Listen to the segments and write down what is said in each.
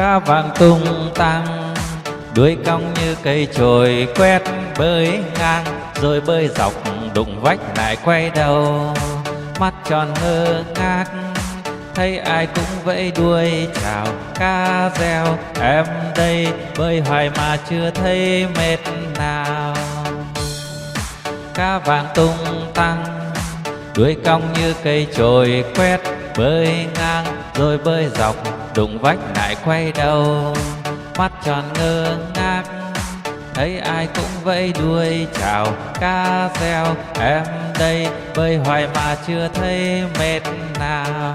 Cá vàng tung tăng, đuôi cong như cây chổi quét, bơi ngang rồi bơi dọc, đụng vách lại quay đầu. Mắt tròn ngơ ngác, thấy ai cũng vẫy đuôi chào. Cá reo em đây, bơi hoài mà chưa thấy mệt nào. Cá vàng tung tăng, đuôi cong như cây chổi quét, bơi ngang rồi bơi dọc, đụng vách lại quay đầu. Mắt tròn ngơ ngác, thấy ai cũng vẫy đuôi chào. Cá reo em đây, bơi hoài mà chưa thấy mệt nào.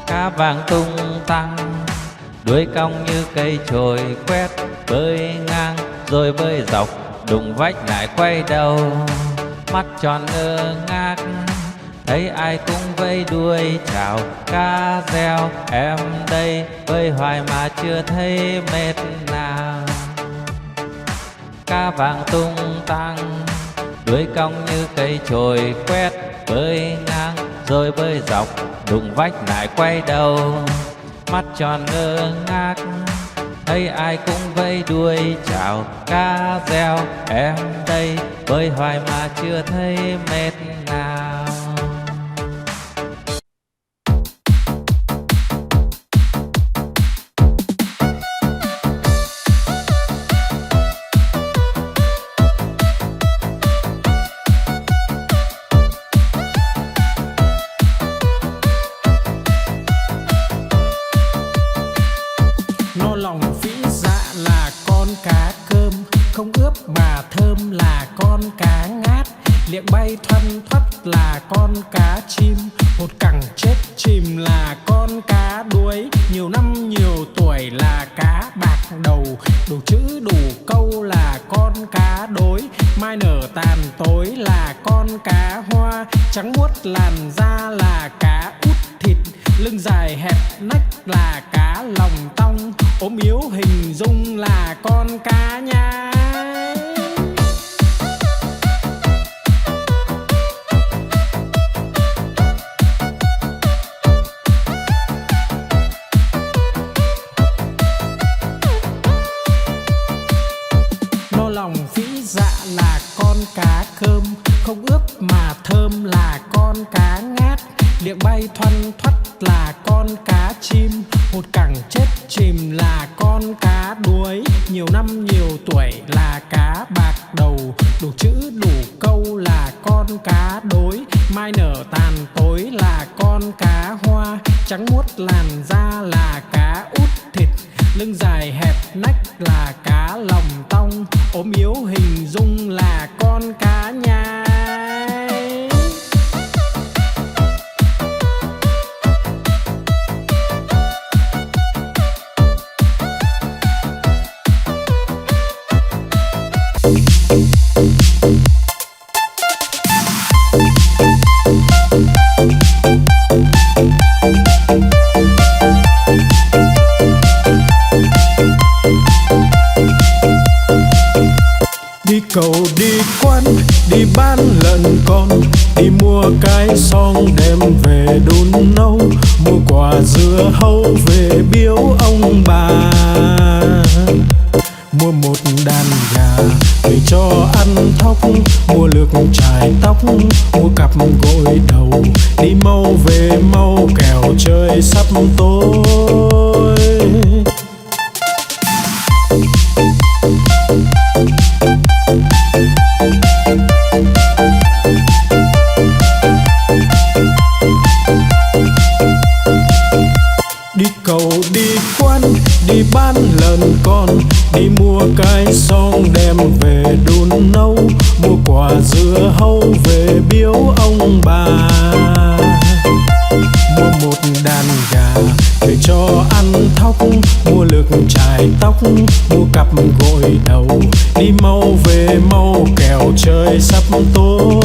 Cá vàng tung tăng, đuôi cong như cây chổi quét, bơi ngang rồi bơi dọc, đụng vách lại quay đầu. Mắt tròn ngơ ngác, thấy ai cũng vẫy đuôi chào. Cá reo em đây, bơi hoài mà chưa thấy mệt nào. Cá vàng tung tăng, đuôi cong như cây chổi quét, bơi ngang rồi bơi dọc, đụng vách lại quay đầu. Mắt tròn ngơ ngác, thấy ai cũng vẫy đuôi chào. Cá reo em đây, bơi hoài mà chưa thấy mệt nào. No lòng phỉ dạ là con cá cơm, không ướp mà thơm là con cá ngát. Liệng bay thoăn thoắt là con cá chim, hột cẳng chết chìm là con cá đuối. Nhiều năm nhiều tuổi là cá bạc đầu, đủ chữ đủ câu là con cá đối. Mai nở tàn tối là con cá hoa, trắng muốt làn da là cá út thịt. Lưng dài hẹp nách là cá lòng tong, ốm yếu hình dung là con cá nhái. No lòng phỉ dạ là con cá cơm, không ướp mà thơm là con cá ngát. Liệng bay thoăn thoắt là con cá chim, hột cẳng chết chìm là con cá đuối. Nhiều năm nhiều tuổi là cá bạc đầu, đủ chữ đủ câu là con cá đối. Mai nở tàn tối là con cá hoa, trắng muốt làn da là cá út thịt. Lưng dài hẹp nách là cá lòng tong, ốm yếu hình dung là con cá nhái. Đi cầu đi quán, đi bán lợn con, đi mua cái xong đem về đun nấu. Mua quả dưa hấu về biếu ông bà, mua một đàn gà về cho ăn thóc. Mua lược chải tóc, mua cặp gội đầu, đi mau về mau kẻo trời sắp tối. Đi cầu đi quán, đi bán lợn con, đi mua cái xong đem về đun nấu. Mua quả dưa hấu về biếu ông bà, mua một đàn gà về cho ăn thóc. Mua lược chải tóc, mua cặp gội đầu, đi mau về mau kẻo trời sắp tối.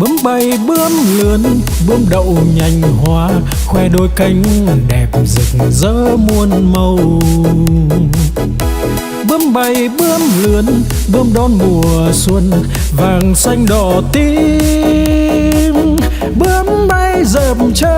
Bướm bay bướm lượn, bướm đậu nhành hoa, khoe đôi cánh đẹp rực rỡ muôn màu. Bướm bay bướm lượn, bướm đón mùa xuân, vàng xanh đỏ tím. Bướm bay dợp trời.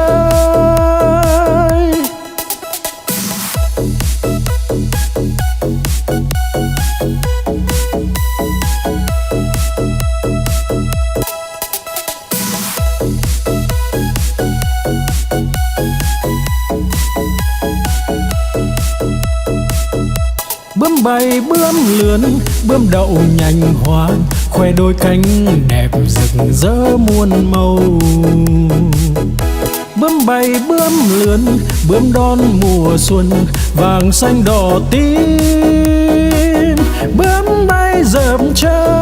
Bướm bay bướm lượn, bướm đậu nhành hoa, khoe đôi cánh đẹp rực rỡ muôn màu. Bướm bay bướm lượn, bướm đón mùa xuân, vàng xanh đỏ tím. Bướm bay dợp trời.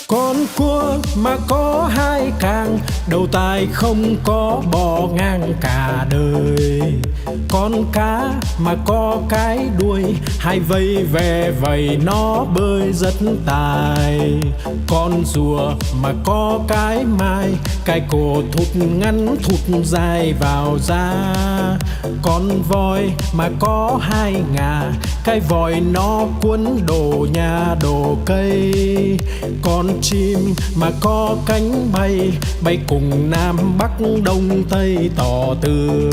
Con cua mà có hai càng, đầu tai không có bò ngang cả đời. Con cá mà có cái đuôi, hai vây ve vầy nó bơi rất tài. Con rùa mà có cái mai, cái cổ thụt ngắn thụt dài vào da. Con voi mà có hai ngà, cái vòi nó cuốn đồ nhà đồ cây. Con chim mà có cánh bay, bay cùng Nam Bắc Đông Tây tỏ tường.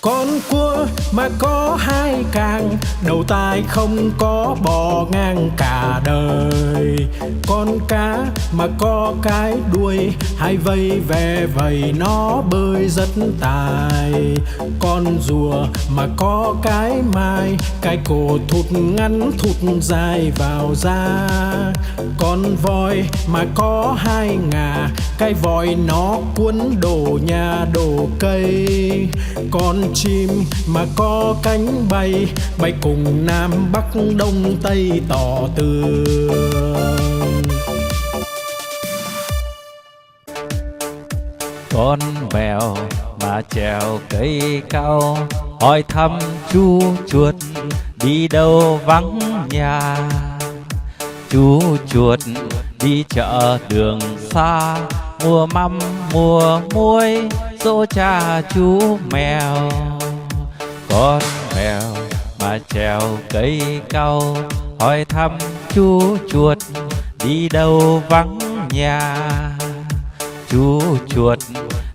Con cua mà có hai càng, đầu tai không có bò ngang cả đời. Con cá mà có cái đuôi, hai vây ve vầy nó bơi rất tài. Con rùa mà có cái mai, cái cổ thụt ngắn thụt dài vào da. Con voi mà có hai ngà, cái vòi nó cuốn đồ nhà đồ cây. Con chim mà có cánh bay, bay cùng Nam Bắc Đông Tây tỏ tường. Con mèo mà trèo cây cao, hỏi thăm chú chuột đi đâu vắng nhà. Chú chuột đi chợ đường xa, mua mắm mua muối dỗ cha chú mèo. Con mèo mà trèo cây cao, hỏi thăm chú chuột đi đâu vắng nhà. Chú chuột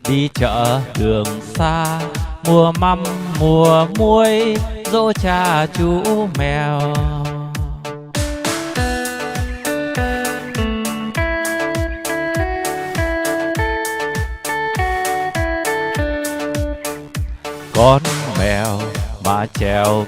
đi chợ đường xa, mua mắm mua muối dỗ cha chú mèo. Con mèo mà trèo